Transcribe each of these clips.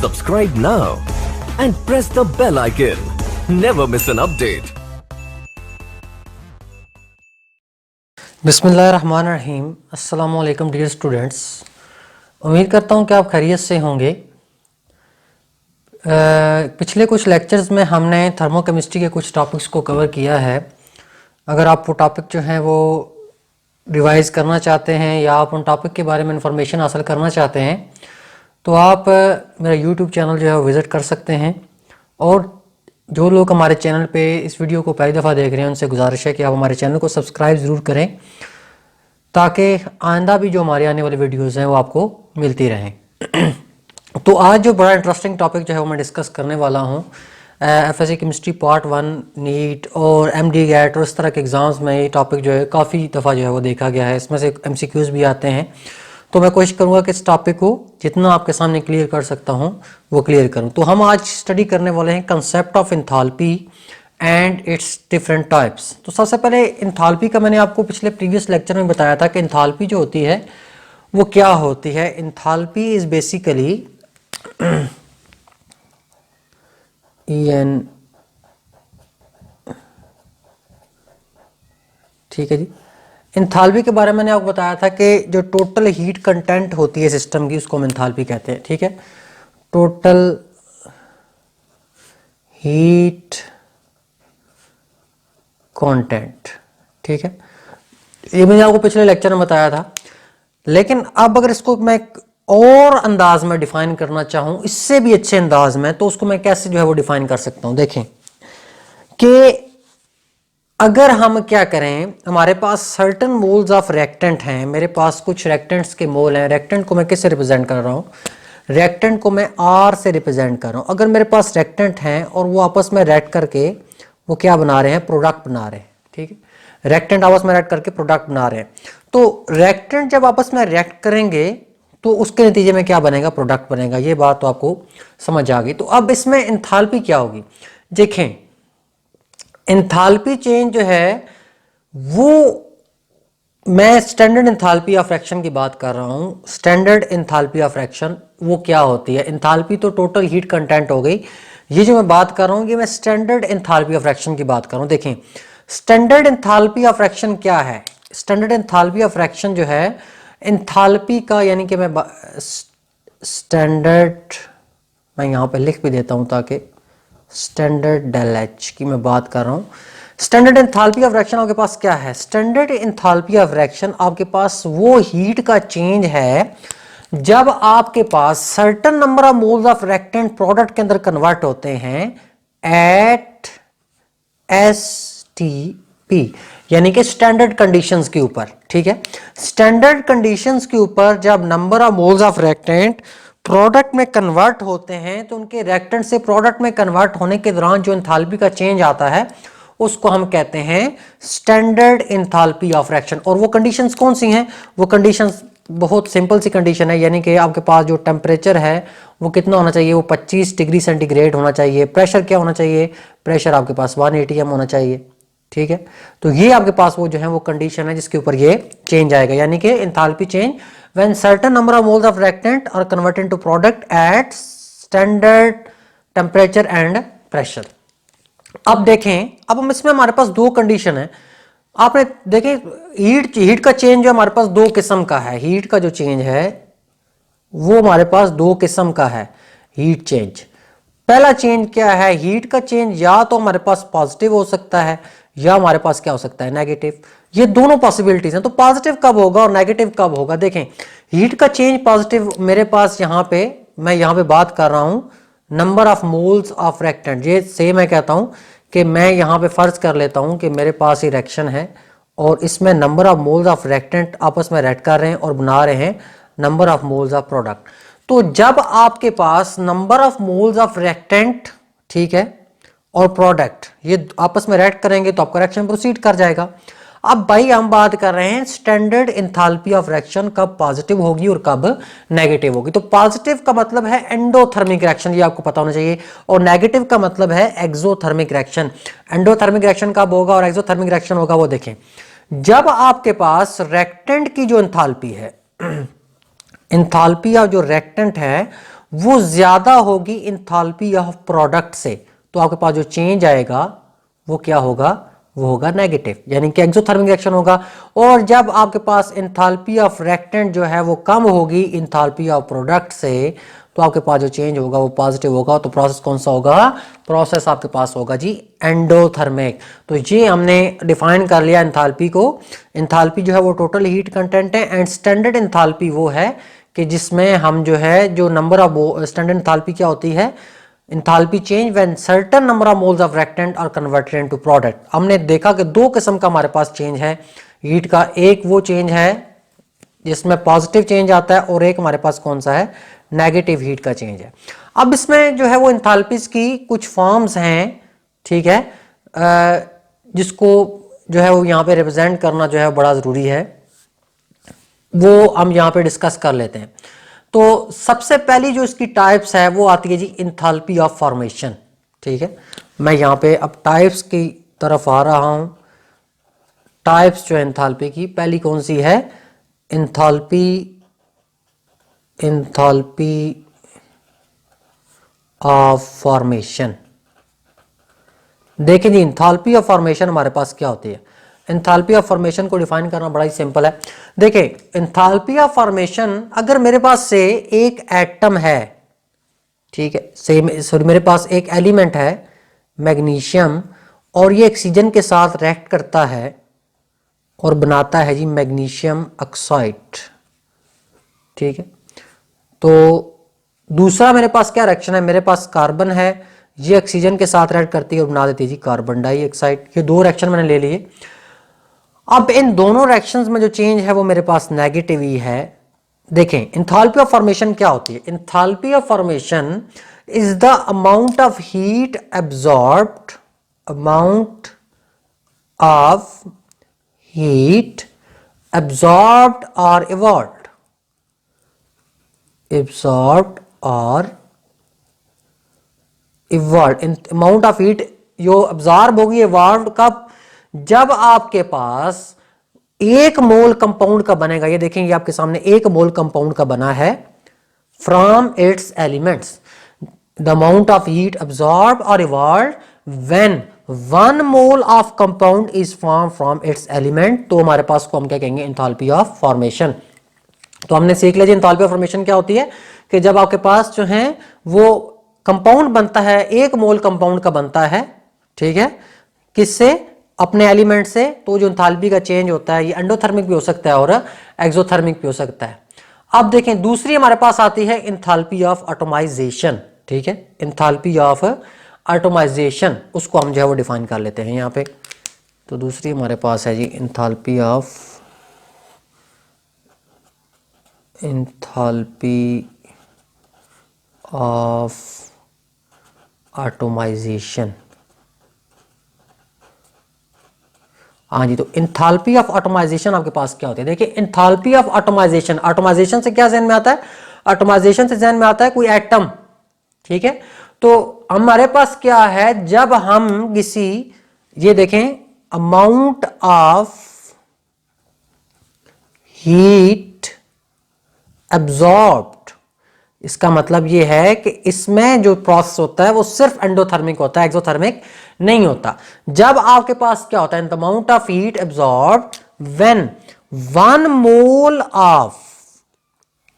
Subscribe now and press the bell icon. Never miss an update. बिस्मिल्लाहिर्रहमानिर्रहीम। अस्सलामु अलैकुम dear students, उम्मीद करता हूँ कि आप खैरियत से होंगे। पिछले कुछ लेक्चर्स में हमने थर्मोकेमिस्ट्री के कुछ टॉपिक्स को कवर किया है। अगर आप वो टॉपिक जो हैं वो रिवाइज़ करना चाहते हैं या आप उन टॉपिक के बारे में इंफॉर्मेशन हासिल करना चाहते हैं तो आप मेरा यूट्यूब चैनल जो है वो विज़िट कर सकते हैं। और जो लोग हमारे चैनल पे इस वीडियो को पहली दफ़ा देख रहे हैं उनसे गुजारिश है कि आप हमारे चैनल को सब्सक्राइब ज़रूर करें ताकि आइंदा भी जो हमारे आने वाले वीडियोज़ हैं वो आपको मिलती रहें। तो आज जो बड़ा इंटरेस्टिंग टॉपिक जो है वो मैं डिस्कस करने वाला हूँ, एफएससी केमिस्ट्री पार्ट 1 नीट और एमडी गैट और इस तरह के एग्ज़ाम्स में ये टॉपिक जो है काफ़ी दफ़ा जो है वो देखा गया है। इसमें से एमसीक्यूज़ भी आते हैं, तो मैं कोशिश करूँगा कि इस टॉपिक को जितना आपके सामने क्लियर कर सकता हूँ वो क्लियर करूँ। तो हम आज स्टडी करने वाले हैं concept of enthalpy and it's different types. तो सबसे पहले एंथैल्पी का मैंने आपको पिछले प्रीवियस लेक्चर में बताया था कि एंथैल्पी जो होती है वो क्या होती है। एंथैल्पी इज़ बेसिकली EN, ठीक है जी। एंथैल्पी के बारे में मैंने आपको बताया था कि जो टोटल हीट कंटेंट होती है सिस्टम की उसको हम एंथैल्पी कहते हैं, ठीक है। टोटल हीट कंटेंट, ठीक है। ये मैंने आपको पिछले लेक्चर में बताया था, लेकिन अब अगर इसको मैं और अंदाज में डिफाइन करना चाहूँ, इससे भी अच्छे अंदाज में, तो उसको मैं कैसे जो है वो डिफाइन कर सकता हूँ। देखें कि अगर हम क्या करें, हमारे पास सर्टन मोल्स ऑफ रिएक्टेंट हैं, मेरे पास कुछ रिएक्टेंट्स के मोल हैं। रिएक्टेंट को मैं किससे रिप्रेजेंट कर रहा हूँ? रिएक्टेंट को मैं R से रिप्रेजेंट कर रहा हूँ। अगर मेरे पास रिएक्टेंट हैं और वो आपस में रिएक्ट करके वो क्या बना रहे हैं? प्रोडक्ट बना रहे हैं, ठीक है। रिएक्टेंट आपस में रिएक्ट करके प्रोडक्ट बना रहे हैं। तो रिएक्टेंट जब आपस में रिएक्ट करेंगे तो उसके नतीजे में क्या बनेगा? प्रोडक्ट बनेगा। ये बात तो आपको समझ आ गई। तो अब इसमें एंथैल्पी क्या होगी? देखें, एंथैल्पी चेंज जो है वो मैं स्टैंडर्ड एंथैल्पी ऑफ रिएक्शन की बात कर रहा हूं। स्टैंडर्ड एंथैल्पी ऑफ रिएक्शन वो क्या होती है? एंथैल्पी तो टोटल हीट कंटेंट हो गई। ये जो मैं बात कर रहा हूं ये मैं स्टैंडर्ड एंथैल्पी ऑफ रिएक्शन की बात कर रहा हूं। देखें, स्टैंडर्ड एंथैल्पी ऑफ रिएक्शन क्या है? स्टैंडर्ड एंथैल्पी ऑफ रिएक्शन जो है एंथैल्पी का, यानी कि मैं स्टैंडर्ड, मैं यहां पे लिख भी देता हूं ताकि स्टैंडर्ड डेल एच की मैं बात कर रहा हूं। स्टैंडर्ड एंथैल्पी ऑफ रिएक्शन आपके पास क्या है? स्टैंडर्ड एंथैल्पी ऑफ रिएक्शन आपके पास वो हीट का चेंज है जब आपके पास certain number of moles of reactant product के अंदर कन्वर्ट होते हैं एट STP, यानी कि स्टैंडर्ड कंडीशंस के ऊपर, ठीक है। स्टैंडर्ड कंडीशंस के ऊपर जब number of moles of reactant product में कन्वर्ट होते हैं तो उनके रिएक्टेंट से प्रोडक्ट में कन्वर्ट होने के दौरान जो एंथैल्पी का चेंज आता है उसको हम कहते हैं स्टैंडर्ड एंथैल्पी ऑफ रिएक्शन। और वो कंडीशंस कौन सी हैं? वो कंडीशंस बहुत सिंपल सी कंडीशन है, यानी कि आपके पास जो टेम्परेचर है वो कितना होना चाहिए? वो 25 डिग्री सेंटीग्रेड होना चाहिए। प्रेशर क्या होना चाहिए? प्रेशर आपके पास 1 ATM होना चाहिए, ठीक है। तो ये आपके पास वो जो है वो कंडीशन है जिसके ऊपर ये चेंज आएगा, यानी कि enthalpy change when certain number of moles of reactant are converted to product at standard temperature and pressure. अब देखें, अब हम इसमें हमारे पास दो कंडीशन है। आपने देखें हीट का चेंज जो हमारे पास दो किस्म का है। हीट का जो चेंज है वो हमारे पास दो किस्म का है हीट चेंज। पहला चेंज क्या है? हीट का चेंज या तो हमारे पास पॉजिटिव हो सकता है या हमारे पास क्या हो सकता है? नेगेटिव। ये दोनों पॉसिबिलिटीज हैं। तो पॉजिटिव कब होगा और नेगेटिव कब होगा? देखें, हीट का चेंज पॉजिटिव मेरे पास यहां पे, मैं यहां पे बात कर रहा हूं number of moles of reactant. ये से मैं कहता हूं कि मैं यहां पे फर्ज कर लेता हूं कि मेरे पास ये रिएक्शन है और इसमें number of moles of reactant आपस में रिएक्ट कर रहे हैं और बना रहे हैं number of moles of product. तो जब आपके पास number of moles of reactant, ठीक है, और प्रोडक्ट ये आपस में रिएक्ट करेंगे तो आपका रिएक्शन प्रोसीड कर जाएगा। अब भाई हम बात कर रहे हैं स्टैंडर्ड एंथैल्पी ऑफ रिएक्शन कब पॉजिटिव होगी और कब नेगेटिव होगी। तो पॉजिटिव का मतलब है एंडोथर्मिक रिएक्शन, ये आपको पता होना चाहिए, और नेगेटिव का मतलब है एक्सोथर्मिक रिएक्शन। एंडोथर्मिक रिएक्शन कब होगा और एक्सोथर्मिक रिएक्शन होगा वो देखें जब आपके पास रिएक्टेंट की जो एंथैल्पी है, एंथैल्पी ऑफ जो रिएक्टेंट है वो ज्यादा होगी इंथैल्पी ऑफ प्रोडक्ट से, तो आपके पास जो चेंज आएगा वो क्या होगा, वो होगा नेगेटिव, यानी कि एक्सोथर्मिक रिएक्शन होगा। और जब आपके पास इंथैल्पी ऑफ रिएक्टेंट जो है वो कम होगी इंथैल्पी ऑफ प्रोडक्ट से, तो आपके पास जो चेंज होगा वो पॉजिटिव होगा। तो प्रोसेस कौन सा होगा, प्रोसेस आपके पास होगा जी एंडोथर्मिक। तो ये हमने डिफाइन कर लिया एंथैल्पी को। एंथैल्पी जो है वो टोटल हीट कंटेंट है, एंड स्टैंडर्ड एंथैल्पी वो है कि जिसमें हम जो है जो नंबर ऑफ स्टैंडर्ड एंथैल्पी क्या होती है, enthalpy change when certain number of moles of reactant are converted into product. हमने देखा कि दो किस्म का हमारे पास चेंज है हीट का, एक वो चेंज है जिसमें पॉजिटिव चेंज आता है, और एक हमारे पास कौन सा है, नेगेटिव हीट का चेंज है। अब इसमें जो है वो एंथैल्पीज की कुछ फॉर्म्स हैं, ठीक है, जिसको जो है वो यहाँ पे रिप्रेजेंट करना जो है बड़ा जरूरी है, वो हम यहाँ पे डिस्कस कर लेते हैं। तो सबसे पहली जो इसकी टाइप्स है वो आती है जी एंथैल्पी ऑफ फॉर्मेशन, ठीक है। मैं यहाँ पे अब टाइप्स की तरफ आ रहा हूँ। टाइप्स जो है एंथैल्पी की, पहली कौन सी है, एंथैल्पी ऑफ फॉर्मेशन। देखिए जी एंथैल्पी ऑफ फॉर्मेशन हमारे पास क्या होती है। एंथैल्पी ऑफ फॉर्मेशन को डिफाइन करना बड़ा ही सिंपल है। देखिए एंथैल्पी ऑफ फॉर्मेशन, अगर मेरे पास से एक एटम है, ठीक है, सेम सॉरी मेरे पास एक एलिमेंट है मैग्नीशियम, और ये ऑक्सीजन के साथ रिएक्ट करता है और बनाता है जी मैग्नीशियम ऑक्साइड, ठीक है। तो दूसरा मेरे पास क्या रिएक्शन है, मेरे पास कार्बन है, ये ऑक्सीजन के साथ रिएक्ट करती है और बना देती है जी कार्बन डाइऑक्साइड। ये दो रिएक्शन मैंने ले लिए। अब इन दोनों रिएक्शंस में जो चेंज है वो मेरे पास नेगेटिव ही है। देखें एंथैल्पी ऑफ फॉर्मेशन क्या होती है, enthalpy of formation is the amount of heat absorbed, amount of heat absorbed और इवॉल्व्ड, एब्जॉर्ब्ड और इवॉल्व्ड, अमाउंट ऑफ हीट जो एब्जॉर्ब होगी इवॉल्व्ड कब, जब आपके पास एक मोल कंपाउंड का बनेगा। ये देखेंगे आपके सामने एक मोल कंपाउंड का बना है from its elements, the amount of heat absorb और evolved when 1 mole of compound is form from its element. तो हमारे पास को हम क्या कहेंगे, एंथैल्पी ऑफ फॉर्मेशन। तो हमने सीख लिया एंथैल्पी ऑफ फॉर्मेशन क्या होती है कि जब आपके पास जो है वो कंपाउंड बनता है, एक मोल कंपाउंड का बनता है, ठीक है, किससे, अपने एलिमेंट से, तो जो एंथैल्पी का चेंज होता है ये एंडोथर्मिक भी हो सकता है और एक्सोथर्मिक भी हो सकता है। अब देखें दूसरी हमारे पास आती है एंथैल्पी ऑफ एटॉमाइजेशन, ठीक है, एंथैल्पी ऑफ एटॉमाइजेशन, उसको हम जो है वो डिफाइन कर लेते हैं यहाँ पे। तो दूसरी हमारे पास है जी एंथैल्पी ऑफ एटॉमाइजेशन। हाँ जी, तो एंथैल्पी ऑफ एटॉमाइजेशन आपके पास क्या होती है। देखिए एंथैल्पी ऑफ एटॉमाइजेशन, एटॉमाइजेशन से क्या ध्यान में आता है, एटॉमाइजेशन से ध्यान में आता है कोई एटम, ठीक है। तो हमारे पास क्या है, जब हम किसी, ये देखें अमाउंट ऑफ हीट एब्जॉर्ब्ड, इसका मतलब ये है कि इसमें जो प्रोसेस होता है वो सिर्फ एंडोथर्मिक होता है, एक्सोथर्मिक नहीं होता। जब आपके पास क्या होता है, the amount of heat absorbed when 1 mole of,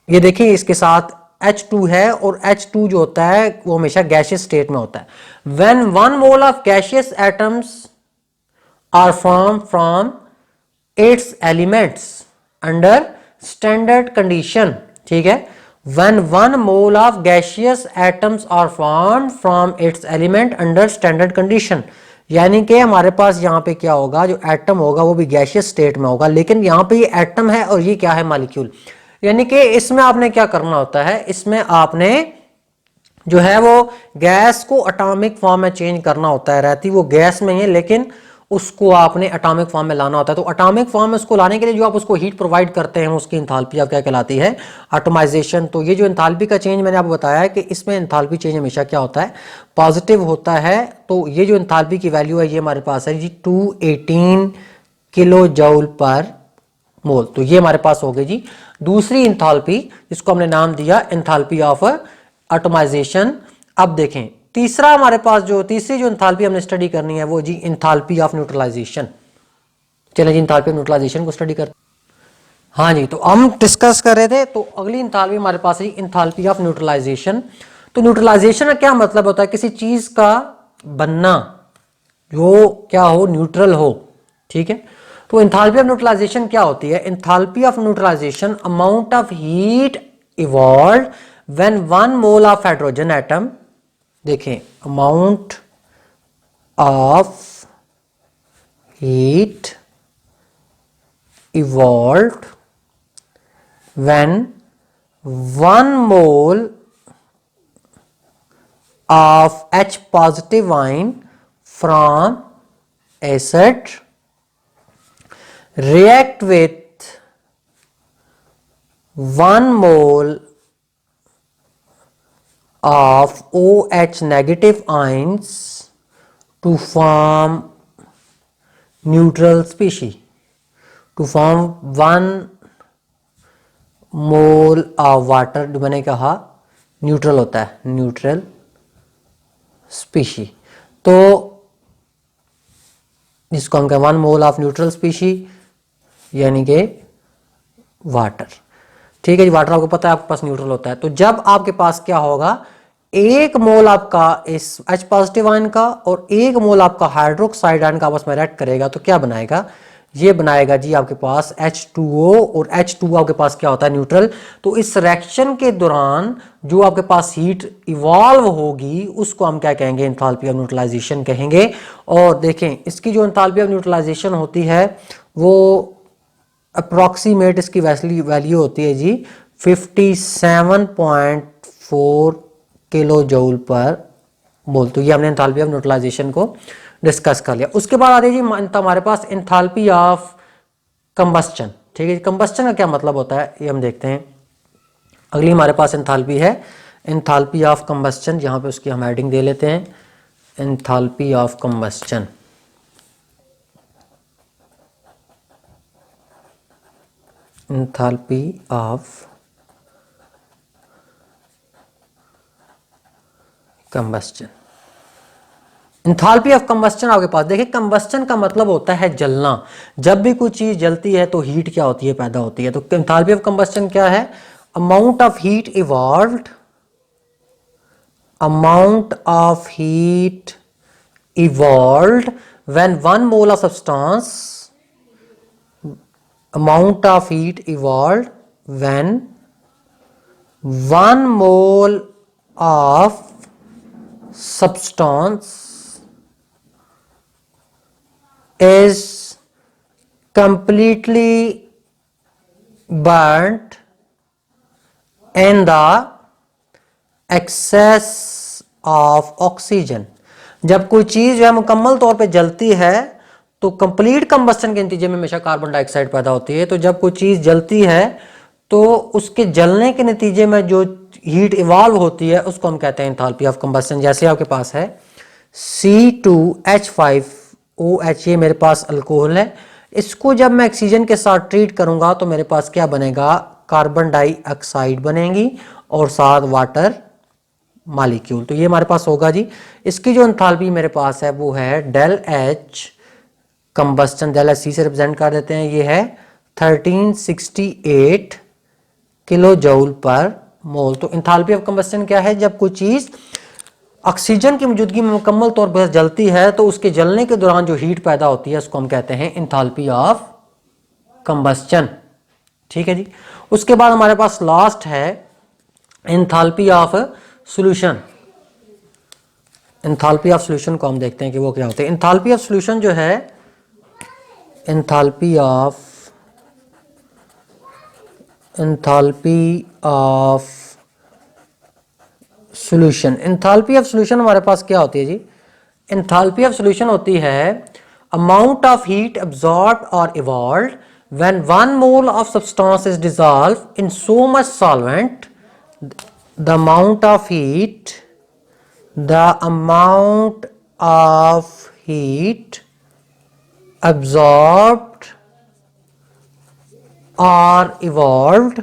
ये देखिए इसके साथ H2 है और H2 जो होता है वो हमेशा गैसियस स्टेट में होता है। When 1 mole of gaseous atoms are form from its elements under standard condition, ठीक है, when 1 mole of gaseous atoms are formed from its element under standard condition, यानी कि हमारे पास यहाँ पे क्या होगा, जो एटम होगा वो भी गैसियस स्टेट में होगा, लेकिन यहाँ पे ये एटम है और ये क्या है, मॉलिक्यूल। यानी कि इसमें आपने क्या करना होता है, इसमें आपने जो है वो गैस को एटॉमिक फॉर्म में चेंज करना होता है, रहती वो गैस में ही है लेकिन उसको आपने एटॉमिक फॉर्म में लाना होता है। तो एटॉमिक फॉर्म में उसको लाने के लिए जो आप उसको हीट प्रोवाइड करते हैं उसकी एंथैल्पी आप क्या कहलाती है, एटॉमाइजेशन। तो ये जो एंथैल्पी का चेंज मैंने आपको बताया है कि इसमें एंथैल्पी चेंज हमेशा क्या होता है, पॉजिटिव होता है। तो ये जो एंथैल्पी की वैल्यू है ये हमारे पास है जी 218 किलो जूल पर मोल। तो ये हमारे पास हो गई जी दूसरी एंथैल्पी, जिसको हमने नाम दिया एंथैल्पी ऑफ एटमाइजेशन। अब देखें तीसरा हमारे पास जो तीसरी जो एंथैल्पी हमने स्टडी करनी है वो जी एंथैल्पी ऑफ न्यूट्रलाइजेशन। चलिए जी एंथैल्पी ऑफ न्यूट्रलाइजेशन को स्टडी करते हैं। हाँ जी, तो हम डिस्कस कर रहे थे, तो अगली एंथैल्पी हमारे पास है एंथैल्पी ऑफ न्यूट्रलाइजेशन। तो न्यूट्रलाइजेशन का क्या मतलब होता है? किसी चीज का बनना जो क्या हो, न्यूट्रल हो। ठीक है, तो एंथैल्पी ऑफ न्यूट्रलाइजेशन क्या होती है? Enthalpy of neutralisation amount of heat evolve when 1 mole of hydrogen atom, देखें amount of heat evolve when 1 mole of H positive ion from acid react with 1 mole of OH negative ions to form neutral species, to form 1 mole of water, जो मैंने कहा neutral होता है, neutral species. तो जिसको हम कहें 1 mole of neutral species यानी कि वाटर। ठीक है जी, वाटर आपको पता है आपके पास न्यूट्रल होता है। तो जब आपके पास क्या होगा, 1 मोल आपका इस H पॉजिटिव आयन का और 1 मोल आपका हाइड्रोक्साइड आयन का आपस में रिएक्ट करेगा, तो क्या बनाएगा? ये बनाएगा जी आपके पास H2O, और H2O आपके पास क्या होता है? न्यूट्रल। तो इस रिएक्शन के दौरान जो आपके पास हीट इवॉल्व होगी उसको हम क्या कहेंगे? एंथैल्पी ऑफ न्यूट्रलाइजेशन कहेंगे। और देखें इसकी जो एंथैल्पी ऑफ न्यूट्रलाइजेशन होती है वो अप्रॉक्सीमेट इसकी वैल्यू होती है जी 57.4 किलो जूल पर मोल। तो ये हमने एंथैल्पी ऑफ न्यूट्रलाइजेशन को डिस्कस कर लिया। उसके बाद आती है जी हमारे पास एंथैल्पी ऑफ कंबस्चन। ठीक है, कंबस्चन का क्या मतलब होता है ये हम देखते हैं। अगली हमारे पास एंथैल्पी है एंथैल्पी ऑफ कंबस्चन, जहां पे उसकी हम हेडिंग दे लेते हैं enthalpy of combustion. Enthalpy of combustion. Enthalpy of combustion आपके पास देखिए, कंबस्चन का मतलब होता है जलना। जब भी कोई चीज जलती है तो हीट क्या होती है? पैदा होती है। तो एंथैल्पी ऑफ कंबस्चन क्या है? Amount of heat evolved, amount of heat evolved when 1 mole of substance, amount of heat evolved when 1 mole of substance is completely burnt in the excess of oxygen। जब कोई चीज जो है मुकम्मल तौर पे जलती है तो कंप्लीट कंबस्टन के नतीजे में हमेशा कार्बन डाइऑक्साइड पैदा होती है। तो जब कोई चीज जलती है तो उसके जलने के नतीजे में जो हीट इवॉल्व होती है उसको हम कहते हैं एंथैल्पी ऑफ कंबस्टन। जैसे आपके पास है C2H5OH, ये मेरे पास अल्कोहल है, इसको जब मैं ऑक्सीजन के साथ ट्रीट करूंगा तो मेरे पास क्या बनेगा? कार्बन डाइऑक्साइड बनेगी और साथ वाटर मॉलिक्यूल। तो ये हमारे पास होगा जी। इसकी जो एंथैल्पी मेरे पास है वो है del H combustion, del H C से रिप्रेजेंट कर देते हैं, ये है 1368 किलो जूल पर मोल। तो एंथैल्पी ऑफ कंबस्टन क्या है? जब कोई चीज ऑक्सीजन की मौजूदगी में मुकम्मल तौर पर जलती है तो उसके जलने के दौरान जो हीट पैदा होती है उसको हम कहते हैं एंथैल्पी ऑफ कंबस्टन। ठीक है जी। उसके बाद हमारे पास लास्ट है enthalpy of solution. Enthalpy of solution को हम देखते हैं कि वो क्या होते हैं। एंथैल्पी ऑफ सॉल्यूशन जो है, enthalpy of solution, enthalpy of solution हमारे पास क्या होती है जी? एंथैल्पी ऑफ सॉल्यूशन होती है अमाउंट ऑफ हीट अब्सॉर्ब्ड और evolved when 1 mole of substance is dissolved in so much solvent, the amount of heat absorbed or evolved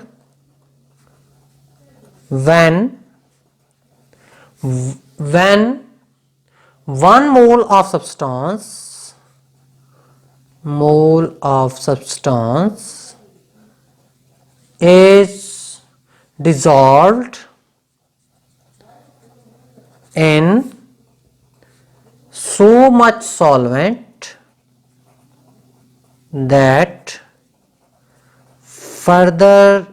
when when 1 mole of substance is dissolved in so much solvent that further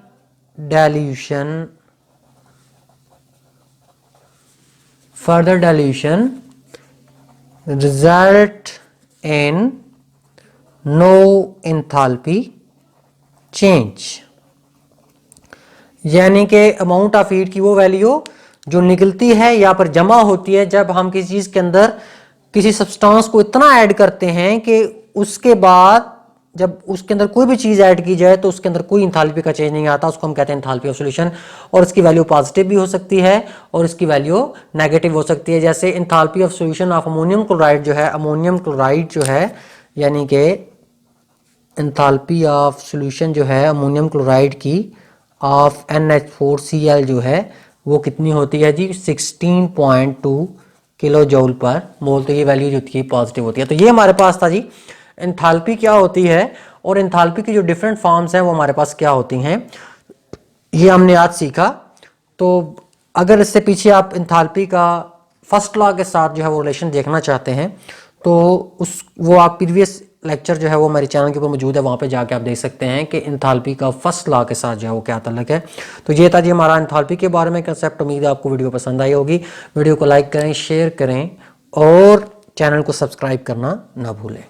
dilution result in no enthalpy change। यानी कि amount of heat की वो value जो निकलती है या पर जमा होती है जब हम किसी चीज के अंदर किसी सब्सटेंस को इतना ऐड करते हैं कि उसके बाद जब उसके अंदर कोई भी चीज ऐड की जाए तो उसके अंदर कोई इंथाल्पी का चेंज नहीं आता, उसको हम कहते हैं इंथाल्पी ऑफ सॉल्यूशन। और इसकी वैल्यू पॉजिटिव भी हो सकती है और इसकी वैल्यू नेगेटिव हो सकती है। जैसे enthalpy of solution of ammonium chloride जो है, अमोनियम क्लोराइड जो है यानी कि इंथाल्पी ऑफ सॉल्यूशन जो है अमोनियम क्लोराइड की ऑफ NH4Cl जो है वो कितनी होती है जी, 16.2 किलो जूल पर मोल। तो ये वैल्यू जो थी पॉजिटिव होती है। तो ये हमारे पास था जी एंथैल्पी क्या होती है और एंथैल्पी की जो डिफरेंट फॉर्म्स हैं वो हमारे पास क्या होती हैं, ये हमने आज सीखा। तो अगर इससे पीछे आप एंथैल्पी का फर्स्ट लॉ के साथ जो है वो रिलेशन देखना चाहते हैं तो वो आप प्रीवियस लेक्चर जो है वो मेरे चैनल के ऊपर मौजूद है, वहाँ पे जाके आप देख सकते हैं कि एंथैल्पी का फर्स्ट लॉ के साथ जो है वो क्या ताल्लुक है। तो ये था जी हमारा एंथैल्पी के बारे में कंसेप्ट। उम्मीद है आपको वीडियो पसंद आई होगी। वीडियो को लाइक करें, शेयर करें और चैनल को सब्सक्राइब करना ना भूलें।